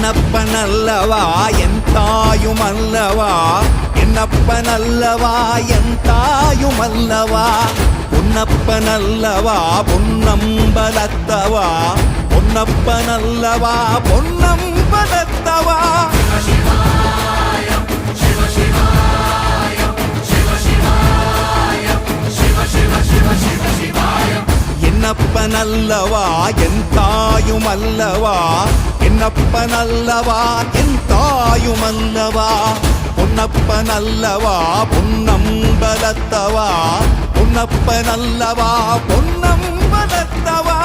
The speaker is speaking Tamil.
என்னப்பனல்லவா என் தாயுமல்லவா என்னப்பனல்லவா என் தாயுமல்லவா பொன்னப்பனல்லவா பொன்னம்பலத்தவா பொன்னப்பனல்லவா பொன்னம்பலத்தவா என்னப்பனல்லவா என் தாயுமல்லவா என்னப்பனல்லவா என் தாயுமல்லவா பொன்னப்பனல்லவா பொன்னம்பலத்தவா பொன்னப்பனல்லவா பொன்னம்பலத்தவா